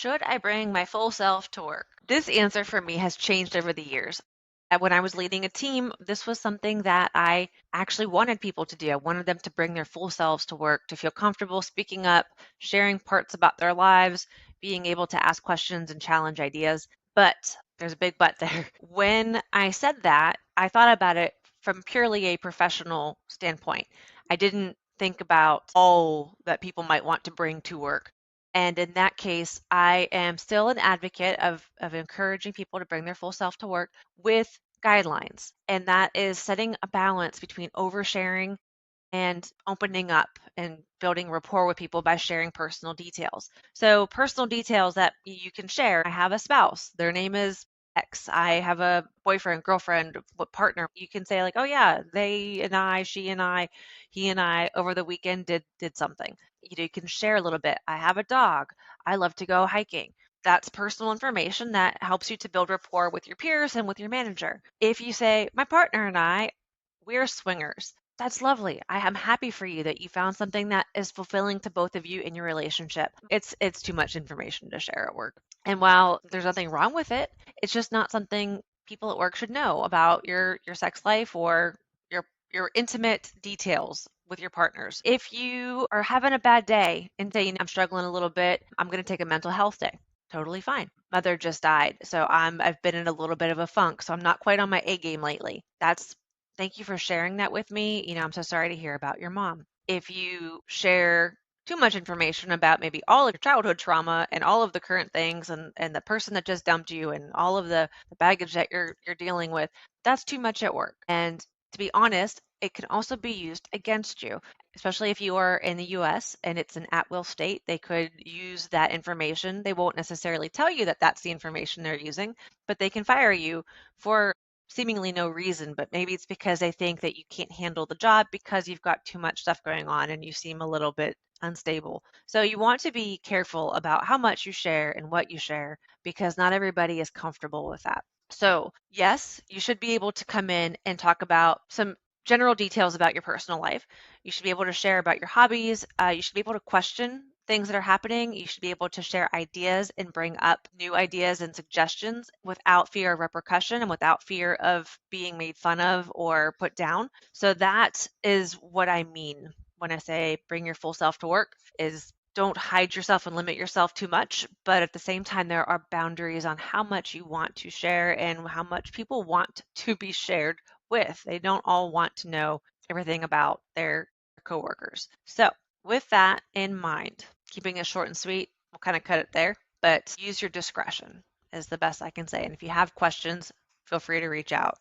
Should I bring my full self to work? This answer for me has changed over the years. When I was leading a team, this was something that I actually wanted people to do. I wanted them to bring their full selves to work, to feel comfortable speaking up, sharing parts about their lives, being able to ask questions and challenge ideas. But there's a big but there. When I said that, I thought about it from purely a professional standpoint. I didn't think about all that people might want to bring to work. And in that case, I am still an advocate of encouraging people to bring their full self to work with guidelines. And that is setting a balance between oversharing and opening up and building rapport with people by sharing personal details. So, personal details that you can share. I have a spouse, their name is X. I have a boyfriend, girlfriend, what partner. You can say like, "Oh yeah, they and I, she and I, he and I over the weekend did something." You can share a little bit. I have a dog. I love to go hiking. That's personal information that helps you to build rapport with your peers and with your manager. If you say, "My partner and I, we're swingers." That's lovely. I am happy for you that you found something that is fulfilling to both of you in your relationship. It's too much information to share at work. And while there's nothing wrong with it, it's just not something people at work should know about your sex life or your intimate details with your partners. If you are having a bad day and saying I'm struggling a little bit, I'm going to take a mental health day. Totally fine. Mother just died, so I've been in a little bit of a funk, so I'm not quite on my A game lately. That's Thank you for sharing that with me. I'm so sorry to hear about your mom. If you share too much information about maybe all of your childhood trauma and all of the current things and the person that just dumped you and all of the baggage that you're dealing with, that's too much at work. And to be honest, it can also be used against you, especially if you are in the US and it's an at-will state. They could use that information. They won't necessarily tell you that that's the information they're using, but they can fire you for seemingly no reason, but maybe it's because they think that you can't handle the job because you've got too much stuff going on and you seem a little bit unstable. So you want to be careful about how much you share and what you share because not everybody is comfortable with that. So, yes, you should be able to come in and talk about some general details about your personal life. You should be able to share about your hobbies. You should be able to question things that are happening. You should be able to share ideas and bring up new ideas and suggestions without fear of repercussion and without fear of being made fun of or put down. So that is what I mean when I say bring your full self to work is don't hide yourself and limit yourself too much, but at the same time there are boundaries on how much you want to share and how much people want to be shared with. They don't all want to know everything about their coworkers. So, with that in mind, keeping it short and sweet, we'll kind of cut it there, but use your discretion is the best I can say. And if you have questions, feel free to reach out.